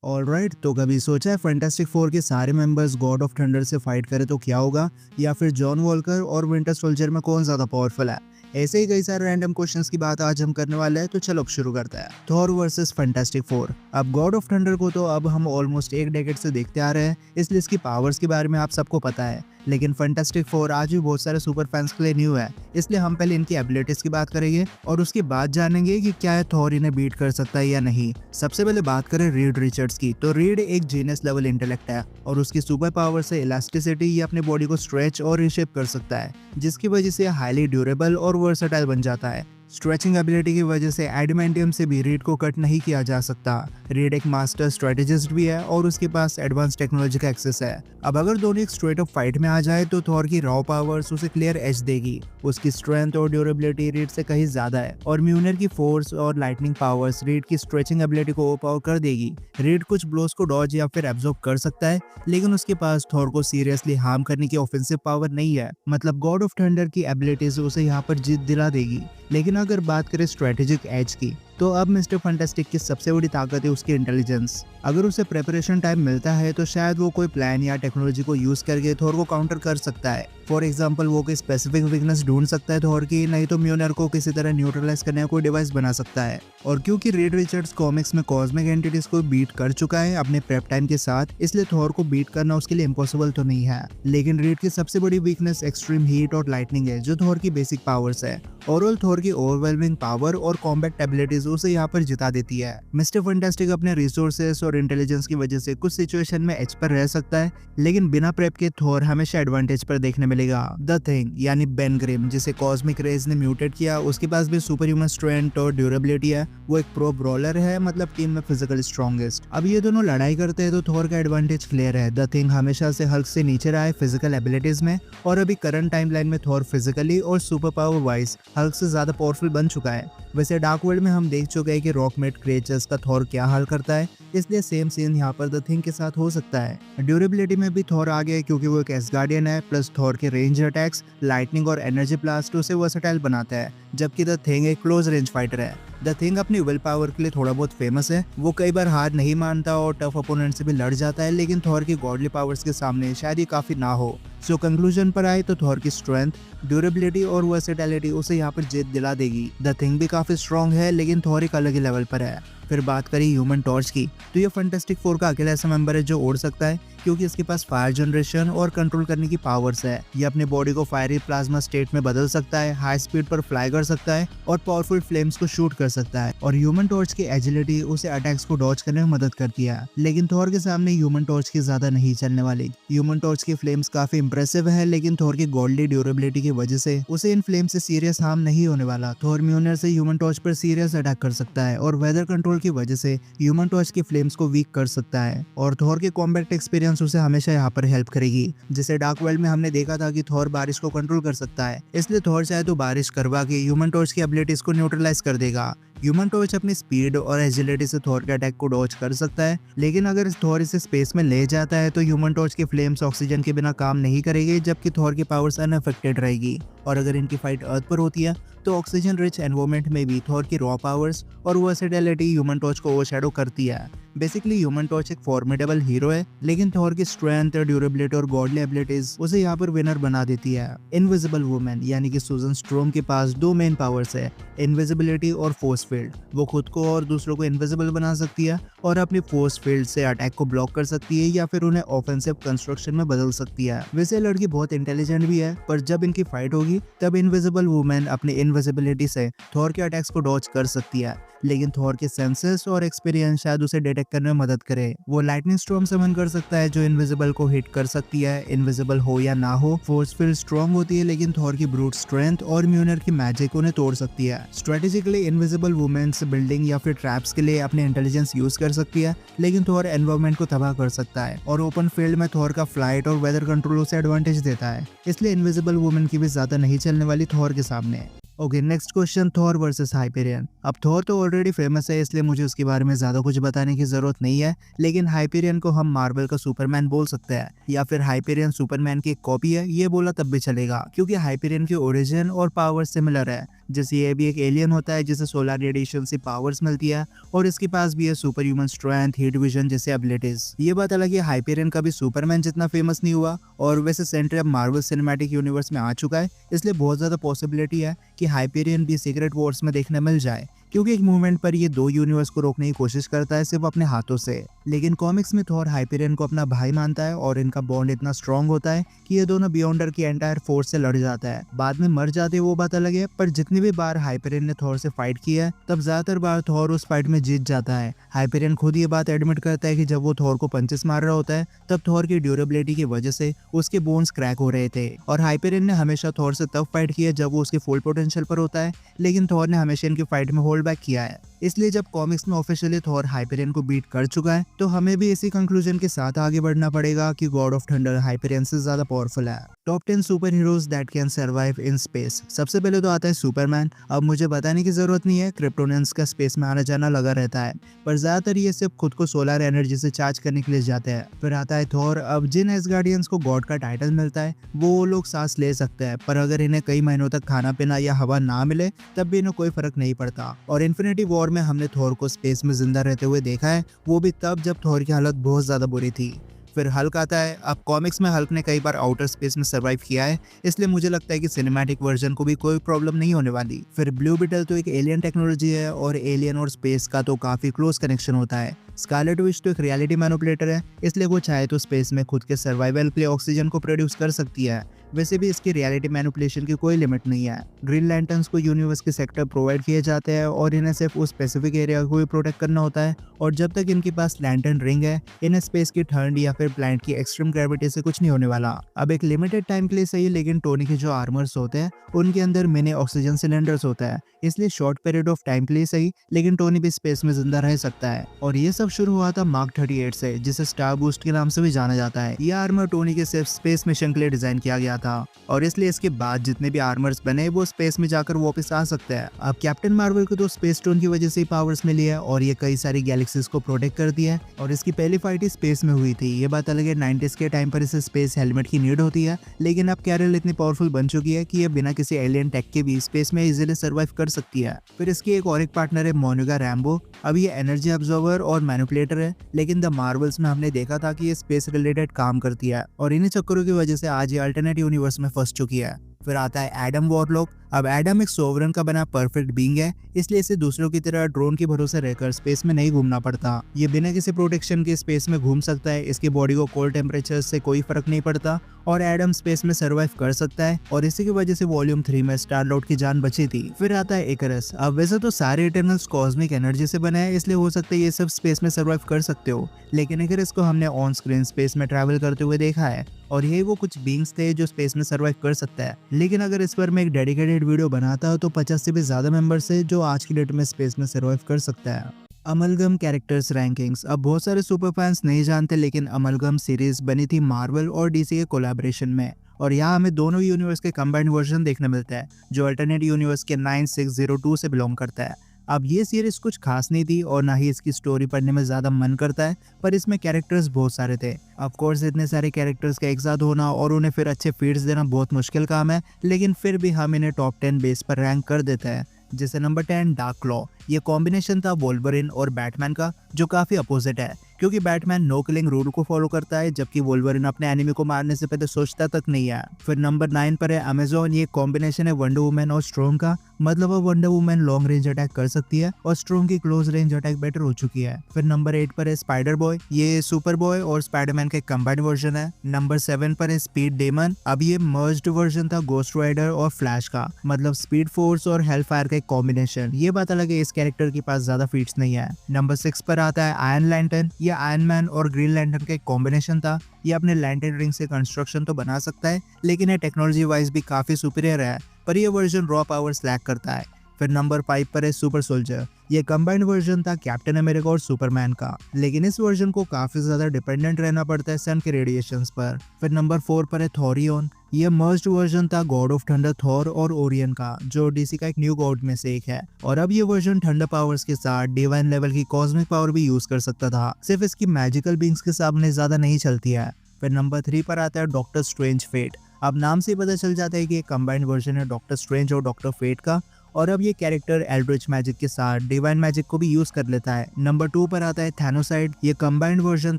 Alright, तो कभी सोचा है फैंटास्टिक फोर के सारे मेंबर्स गॉड ऑफ थंडर से फाइट करे तो क्या होगा, या फिर जॉन वॉल्कर और विंटर सोल्जर में कौन ज्यादा पावरफुल है? ऐसे ही कई सारे रैंडम क्वेश्चंस की बात आज हम करने वाले हैं, तो चलो अब शुरू करते हैं। Thor versus fantastic four. अब गॉड ऑफ थंडर को तो अब हम ऑलमोस्ट एक डेकेड से देखते आ रहे हैं, इसलिए इसकी पावर्स के बारे में आप सबको पता है। लेकिन फैंटास्टिक फोर आज भी बहुत सारे सुपर फैंस के लिए न्यू है, इसलिए हम पहले इनकी एबिलिटीज की बात करेंगे और उसके बाद जानेंगे कि क्या है थॉर इन्हें बीट कर सकता है या नहीं। सबसे पहले बात करें रीड रिचर्ड्स की, तो रीड एक जीनियस लेवल इंटेलेक्ट है और उसकी सुपर पावर से इलास्टिसिटी ये अपने बॉडी को स्ट्रेच और रिशेप कर सकता है, जिसकी वजह से हाईली ड्यूरेबल और वर्सेटाइल बन जाता है। स्ट्रेचिंग एबिलिटी की वजह से एडमेंटियम से भी रीड को कट नहीं किया जा सकता। रीड एक मास्टर स्ट्रेटेजिस्ट भी है और उसके पास एडवांस टेक्नोलॉजी का एक्सेस है। अब अगर दोनों एक स्ट्रेट अप फाइट में आ जाए तो थॉर की रॉ पावर्स उसे क्लियर एज देगी। उसकी स्ट्रेंथ और ड्यूरेबिलिटी रीड से कहीं ज्यादा है और म्यूनर की फोर्स और लाइटनिंग पावर्स रीड की स्ट्रेचिंग एबिलिटी को ओवरपावर कर देगी। रीड कुछ ब्लोस को डॉज या फिर एब्जॉर्ब कर सकता है, लेकिन उसके पास थॉर को सीरियसली हार्म करने की ऑफेंसिव पावर नहीं है। मतलब गॉड ऑफ थंडर की एबिलिटीज उसे यहाँ पर जीत दिला देगी। लेकिन अगर बात करें स्ट्रेटेजिक एज की, तो अब मिस्टर फैंटास्टिक की सबसे बड़ी ताकत है उसकी इंटेलिजेंस। अगर उसे प्रिपरेशन टाइम मिलता है तो शायद वो कोई प्लान या टेक्नोलॉजी को यूज करके थॉर को काउंटर कर सकता है। फॉर एग्जांपल, वो कोई स्पेसिफिक वीकनेस ढूंढ सकता है थॉर की, नहीं तो म्यूनर को किसी तरह न्यूट्रलाइज करने का कोई डिवाइस बना सकता है। और क्योंकि रीड रिचर्ड्स कॉमिक्स में कॉस्मिक एंटिटीज को बीट कर चुका है अपने प्रेप टाइम के साथ, इसलिए थॉर को बीट करना उसके लिए इम्पॉसिबल तो नहीं है। लेकिन रीड की सबसे बड़ी वीकनेस एक्सट्रीम हीट और लाइटनिंग है, जो थॉर की बेसिक पावर्स है। ओवरऑल थॉर की ओवरवेलमिंग पावर और कॉम्बैट एबिलिटीज उसे यहाँ पर जिता देती है। मिस्टर फैंटास्टिक अपने रिसोर्सेस और इंटेलिजेंस की वजह से कुछ सिचुएशन में एज पर रह सकता है, लेकिन बिना प्रेप के थॉर हमेशा एडवांटेज पर देखने मिलेगा। द थिंग यानी बेन ग्रिम, जिसे कॉस्मिक रेज ने म्यूटेट किया, उसके पास भी सुपर ह्यूमन स्ट्रेंथ और ड्यूरेबिलिटी है। वो एक प्रो ब्रॉलर है, मतलब टीम में फिजिकल स्ट्रॉन्गेस्ट। अब ये दोनों लड़ाई करते हैं तो थॉर का एडवांटेज क्लियर है। द थिंग हमेशा से हल्क से नीचे रहा है फिजिकल एबिलिटीज में, और अभी करंट टाइमलाइन में थॉर फिजिकली और सुपर पावर वाइज हल्क से ज्यादा पावरफुल बन चुका है। वैसे डार्क वर्ल्ड में हम देख चुके हैं कि रॉकमेट क्रिएचर्स का थॉर क्या हाल करता है, इसलिए सेम सीन यहाँ पर द थिंग के साथ हो सकता है। ड्यूरेबिलिटी में भी थॉर आगे है, क्योंकि वो एक एसगार्डियन है, प्लस थॉर के रेंज अटैक्स, लाइटनिंग और एनर्जी ब्लास्ट उसे वर्सेटाइल बनाता है, जबकि द थिंग एक क्लोज रेंज फाइटर है। द थिंग अपनी विल पावर के लिए थोड़ा बहुत फेमस है। वो कई बार हार नहीं मानता और टफ अपोनेंट से भी लड़ जाता है, लेकिन थॉर की गॉडली पावर्स के सामने शायद ये काफी ना हो। सो कंक्लूजन पर आए तो थॉर की स्ट्रेंथ, ड्यूरेबिलिटी और वर्सेटिलिटी उसे यहाँ पर जीत दिला देगी। द थिंग भी काफी स्ट्रॉन्ग है, लेकिन थॉर एक अलग ही लेवल पर है। फिर बात करें ह्यूमन टॉर्च की, तो ये फैंटास्टिक फोर का अकेला ऐसा मेंबर है जो उड़ सकता है, क्योंकि इसके पास फायर जनरेशन और कंट्रोल करने की पावर्स है। ये अपने बॉडी को फायरी प्लाज्मा स्टेट में बदल सकता है, हाई स्पीड पर फ्लाई कर सकता है और पावरफुल फ्लेम्स को शूट कर सकता है। और ह्यूमन टॉर्च की एजिलिटी उसे अटैक्स को डॉज करने में मदद करती है। लेकिन थॉर के सामने ह्यूमन टॉर्च की ज्यादा नहीं चलने वाली। ह्यूमन टॉर्च की फ्लेम्स काफी इंप्रेसिव है, लेकिन थॉर की गॉडली ड्यूरेबिलिटी की वजह से उसे इन फ्लेम से सीरियस हार्म नहीं होने वाला। थॉर म्यूनर से ह्यूमन टॉर्च पर सीरियस अटैक कर सकता है और वेदर कंट्रोल की वजह से ह्यूमन टॉर्च की फ्लेम्स को वीक कर सकता है। और थॉर के कॉम्बैट एक्सपीरियंस उसे हमेशा यहाँ पर हेल्प करेगी। जैसे डार्क वर्ल्ड में हमने देखा था कि थॉर बारिश को कंट्रोल कर सकता है, इसलिए थॉर चाहे तो बारिश करवा के ह्यूमन टॉर्च की एबिलिटीज को न्यूट्रलाइज कर देगा। ह्यूमन टॉर्च अपनी स्पीड और एजिलिटी से थॉर के अटैक को डॉज कर सकता है, लेकिन अगर थॉर इसे स्पेस में ले जाता है तो ह्यूमन टॉर्च की फ्लेम्स ऑक्सीजन के बिना काम नहीं करेगी, जबकि थॉर की पावर्स अनअफेक्टेड रहेगी। और अगर इनकी फाइट अर्थ पर होती है तो ऑक्सीजन रिच एनवायरनमेंट में भी थॉर की रॉ पावर्स और वर्सेटिलिटी ह्यूमन टॉर्च को ओवरशैडो करती है। बेसिकली ह्यूमन टॉर्च एक फॉर्मिडेबल हीरो है, लेकिन थॉर की स्ट्रेंथ, ड्यूरेबिलिटी और गॉडली एबिलिटीज उसे यहाँ पर विनर बना देती है। इनविजिबल वुमेन यानी कि सुजन स्ट्रोम के पास दो मेन पावर्स है, इनविजिबिलिटी और फोर्स फील्ड। वो खुद को और दूसरों को इनविजिबल बना सकती है और अपनी फोर्स फील्ड से अटैक को ब्लॉक कर सकती है या फिर उन्हें ऑफेंसिव कंस्ट्रक्शन में बदल सकती है। वैसे लड़की बहुत इंटेलिजेंट भी है, पर जब इनकी फाइट होगी तब इनविजिबल वुमेन अपनी इनविजिबिलिटी से थॉर के अटैक्स को डॉज कर सकती है, लेकिन थॉर के सेंसेस और एक्सपीरियंस शायद उसे डिटेक्ट करने में मदद करे। वो लाइटनिंग स्टॉर्म समन कर सकता है जो इनविजिबल को हिट कर सकती है, इनविजिबल हो या ना हो। फोर्स फील्ड स्ट्रॉन्ग होती है, लेकिन थॉर की ब्रूट स्ट्रेंथ और म्यूनर की मैजिक उन्हें तोड़ सकती है। स्ट्रेटेजिकली इनविजिबल वुमेन्स बिल्डिंग या फिर ट्रैप्स के लिए अपने इंटेलिजेंस यूज कर सकती है, लेकिन थॉर एनवायरनमेंट को तबाह कर सकता है। और ओपन फील्ड में थॉर का फ्लाइट और वेदर कंट्रोल उसे एडवांटेज देता है, इसलिए इनविजिबल वुमेन की भी ज्यादा नहीं चलने वाली थॉर के सामने। Okay, next question, Thor versus Hyperion. अब थॉर तो ऑलरेडी फेमस है, इसलिए मुझे उसके बारे में ज्यादा कुछ बताने की जरूरत नहीं है, लेकिन हाइपेरियन को हम मार्वल का सुपरमैन बोल सकते हैं, या फिर हाइपेरियन सुपरमैन की एक कॉपी है, ये बोला तब भी चलेगा, क्योंकि हाइपेरियन की ओरिजिन और पावर सिमिलर है। जैसे ये भी एक एलियन होता है जिसे सोलर रेडिएशन से पावर्स मिलती है और इसके पास भी है super human strength, heat vision जैसे एबिलिटीज। ये बात अलग है हाइपेरियन का भी सुपरमैन जितना फेमस नहीं हुआ और वैसे सेंटर अब मार्वल सिनेमैटिक यूनिवर्स में आ चुका है, इसलिए बहुत ज्यादा पॉसिबिलिटी है कि हाइपेरियन भी सीक्रेट वॉर्स में देखने मिल जाए, क्योंकि एक मूवमेंट पर ये दो यूनिवर्स को रोकने की कोशिश करता है सिर्फ अपने हाथों से। लेकिन कॉमिक्स में थॉर हाइपेरियन को अपना भाई मानता है और इनका बॉन्ड इतना स्ट्रॉन्ग होता है कि ये दोनों बियॉन्डर की एंटायर फोर्स से लड़ जाता है। बाद में मर जाते हैं वो बात अलग है, पर जितनी भी बार हाइपेरियन ने थॉर से फाइट किया है तब ज्यादातर बार थॉर उस फाइट में जीत जाता है। हाइपेरियन खुद ये बात एडमिट करता है कि जब वो थॉर को पंचेस मार रहा होता है तब थॉर की ड्यूरेबिलिटी की वजह से उसके बोन्स क्रैक हो रहे थे और हाइपेरियन ने हमेशा थॉर से तब फाइट किया जब वो उसके फुल पोटेंशियल पर होता है, लेकिन थॉर ने हमेशा इनकी फाइट में होल्ड बैक किया है। इसलिए जब कॉमिक्स में ऑफिशियली थॉर हाइपेरियन को बीट कर चुका है तो हमें भी इसी कंक्लूजन के साथ आगे बढ़ना पड़ेगा कि गॉड ऑफ थंडर हाइपेरियन से ज्यादा पावरफुल है। Top 10 super heroes that can survive in space. सबसे पहले तो आता है सुपरमैन। अब मुझे बताने की जरूरत नहीं है, क्रिप्टोनियंस का स्पेस में आना जाना लगा रहता है, पर ज्यादातर ये सिर्फ खुद को सोलर एनर्जी से चार्ज करने के लिए जाते हैं। फिर आता है थॉर। अब जिन एसगार्डियंस को गॉड का टाइटल मिलता है वो लोग सांस ले सकते हैं, पर अगर इन्हें कई महीनों तक खाना पीना या हवा ना मिले तब भी इन्हें कोई फर्क नहीं पड़ता। और इन्फिनिटी वॉर में हमने थॉर को स्पेस में जिंदा रहते हुए देखा है, वो भी तब जब थॉर की हालत बहुत ज्यादा बुरी थी। फिर हल्क आता है। अब कॉमिक्स में हल्क ने कई बार आउटर स्पेस में सर्वाइव किया है, इसलिए मुझे लगता है कि सिनेमैटिक वर्जन को भी कोई प्रॉब्लम नहीं होने वाली। फिर ब्लू बीटल तो एक एलियन टेक्नोलॉजी है और एलियन और स्पेस का तो काफी क्लोज कनेक्शन होता है। स्कारलेट विच तो एक रियलिटी मैनिपुलेटर है, इसलिए वो चाहे तो स्पेस में खुद के सर्वाइवल के लिए ऑक्सीजन को प्रोड्यूस कर सकती है। वैसे भी इसकी रियलिटी मैनिपुलेशन की कोई लिमिट नहीं है। ग्रीन लैंटर्न्स को यूनिवर्स के सेक्टर प्रोवाइड किए जाते हैं और इन्हें सिर्फ उस स्पेसिफिक एरिया को भी प्रोटेक्ट करना होता है, और जब तक इनके पास लैंटर्न रिंग है इन्हें स्पेस की ठंड या फिर प्लैनेट की एक्सट्रीम ग्रेविटी से कुछ नहीं होने वाला। अब एक लिमिटेड टाइम के लिए सही, लेकिन टोनी के जो आर्मर्स होते हैं उनके अंदर मिनी ऑक्सीजन सिलेंडर्स होता है, इसलिए शॉर्ट पीरियड ऑफ टाइम के लिए सही, लेकिन टोनी भी स्पेस में जिंदा रह सकता है। और ये सब शुरू हुआ था मार्क 38 से, जिसे स्टार बूस्ट के नाम से भी जाना जाता है। ये आर्मर टोनी के सिर्फ स्पेस मिशन के लिए डिजाइन किया गया था और इसलिए इसके बाद जितने भी आर्मर्स बने वो स्पेस में जाकर वापस आ सकते हैं। अब कैप्टन मार्वल को तो स्पेस स्टोन की वजह से ही पावर्स मिली है और ये कई सारी गैलेक्सीज को प्रोटेक्ट करती है, और इसकी पहली फाइट ही स्पेस में हुई थी। ये बात अलग है 90s के टाइम पर इसे स्पेस हेलमेट की नीड होती है, लेकिन अब कैरल इतनी पावरफुल बन चुकी है कि ये बिना किसी एलियन टेक के भी स्पेस में इजीली सर्वाइव कर सकती है। फिर इसकी एक और एक पार्टनर है मोनिका रैम्बो। अब ये एनर्जी ऑब्जर्वर और मैनिपुलेटर है, लेकिन द मार्वल्स में हमने देखा था कि ये स्पेस रिलेटेड काम करती है और इन्हीं चक्करों की वजह से आज ये अल्टरनेट यूनिवर्स में फंस चुकी है। फिर आता है एडम वॉरलॉक। अब एडम एक सोवरन का बना परफेक्ट बीइंग है, इसलिए इसे दूसरों की तरह ड्रोन के भरोसे रहकर स्पेस में नहीं घूमना पड़ता। ये बिना किसी प्रोटेक्शन के स्पेस में घूम सकता है, इसकी बॉडी को कोल्ड टेम्परेचर से कोई फर्क नहीं पड़ता और एडम स्पेस में सर्वाइव कर सकता है, और इसी की वजह से वॉल्यूम 3 में स्टार लॉर्ड की जान बची थी। फिर आता है इकरस। अब वैसे तो सारे इटर्नल्स कॉस्मिक एनर्जी से बने हैं, इसलिए हो सकता है ये सब स्पेस में सर्वाइव कर सकते हो, लेकिन इकरस को हमने ऑन स्क्रीन स्पेस में ट्रैवल करते हुए देखा है और यही वो कुछ बीइंग्स थे जो स्पेस में सर्वाइव कर सकता है। लेकिन अगर इस पर मैं एक डेडिकेटेड वीडियो बनाता हूं तो 50 से भी ज्यादा मेंबर्स है जो आज की डेट में स्पेस में सर्वाइव कर सकता है। Amalgam characters rankings. अब बहुत सारे सुपर फैंस नहीं जानते, लेकिन अमलगम सीरीज बनी थी मार्वल और डीसी के कोलैबोरेशन में, और यहाँ हमें दोनों यूनिवर्स के कंबाइंड वर्जन देखने मिलता है जो अल्टरनेट यूनिवर्स के 9602 से बिलोंग करता है। अब ये सीरीज कुछ खास नहीं थी और ना ही इसकी स्टोरी पढ़ने में ज्यादा मन करता है, पर इसमें कैरेक्टर्स बहुत सारे थे। ऑफ कोर्स इतने सारे कैरेक्टर्स का एक साथ होना और उन्हें फिर अच्छे फीड्स देना बहुत मुश्किल काम है, लेकिन फिर भी हम इन्हें टॉप 10 बेस पर रैंक कर देते हैं। जैसे नंबर 10 डार्क क्लॉ। ये कॉम्बिनेशन था वोल्वरिन और बैटमैन का, जो काफी अपोजिट है क्योंकि बैटमैन नो किलिंग रूल को फॉलो करता है जबकि वोल्वरिन अपने एनिमी को मारने से पहले सोचता तक नहीं है। फिर नंबर 9 पर है अमेजोन। ये कॉम्बिनेशन है वंडर वुमन और स्ट्रॉम का, मतलब अब wonder woman long range attack कर सकती है और स्ट्रॉम की क्लोज रेंज अटैक बेटर हो चुकी है। फिर नंबर 8 पर है स्पाइडर बॉय। ये सुपर बॉय और स्पाइडरमैन का कंबाइंड वर्जन है। नंबर 7 पर है स्पीड डेमन। अब ये मर्ज्ड वर्जन था गोस्ट राइडर और फ्लैश का, मतलब स्पीड फोर्स और हेलफायर का एक कॉम्बिनेशन। ये बात अलग है इस कैरेक्टर के पास ज्यादा फीट्स नहीं है। नंबर 6 पर आता है आयरन लैंटर्न। ये आयरन मैन और ग्रीन लैंटर्न का एक कॉम्बिनेशन था। ये अपने लैंटर्न रिंग से कंस्ट्रक्शन तो बना सकता है, लेकिन ये टेक्नोलॉजी वाइज भी काफी सुपीरियर है, पर ये वर्जन रॉ पावर्स लैक करता है। फिर नंबर 5 पर है सुपर सोल्जर। ये कंबाइंड वर्जन था कैप्टन अमेरिका और सुपरमैन का, लेकिन इस वर्जन को काफी ज्यादा डिपेंडेंट रहना पड़ता है सन के रेडिएशंस पर। फिर नंबर 4 पर है थोरियन। ये मर्ज्ड वर्जन था गॉड ऑफ थंडर थॉर और ओरियन का, जो डीसी का एक न्यू गॉड में से एक है, और अब ये वर्जन थंडर पावर्स के साथ डिवाइन लेवल की कॉस्मिक पावर भी यूज कर सकता था, सिर्फ इसकी मैजिकल बींग्स के सामने ज्यादा नहीं चलती है। फिर नंबर 3 पर आता है डॉक्टर स्ट्रेंज फेट। अब नाम से पता चल जाता है कि एक कंबाइंड वर्जन है डॉक्टर स्ट्रेंज और डॉक्टर फेट का, और अब ये कैरेक्टर एल्ड्रिच मैजिक के साथ डिवाइन मैजिक को भी यूज कर लेता है। नंबर 2 पर आता है थैनोसाइड। ये कंबाइंड वर्जन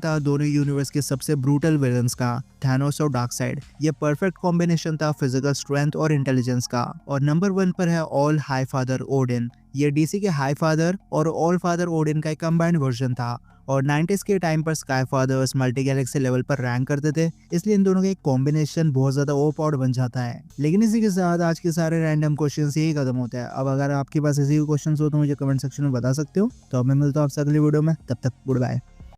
था दोनों यूनिवर्स के सबसे ब्रूटल विलन्स का, थैनोस और डार्कसाइड। ये परफेक्ट कॉम्बिनेशन था फिजिकल स्ट्रेंथ और इंटेलिजेंस का। और नंबर 1 पर है ऑल हाई फादर ओडिन। ये डीसी के हाई फादर और ऑल फादर ओडिन का एक कंबाइंड वर्जन था और 90s के टाइम पर sky fathers multi galaxy level पर रैंक करते थे, इसलिए इन दोनों का एक कॉम्बिनेशन बहुत ज्यादा ओवरपावर्ड बन जाता है। लेकिन इसी के साथ आज के सारे रैंडम क्वेश्चंस यही खत्म होते हैं। अब अगर आपके पास ऐसे क्वेश्चंस हो तो मुझे कमेंट सेक्शन में बता सकते हो। तो अब मैं मिलता हूँ आपसे अगली वीडियो में, तब तक गुड बाय।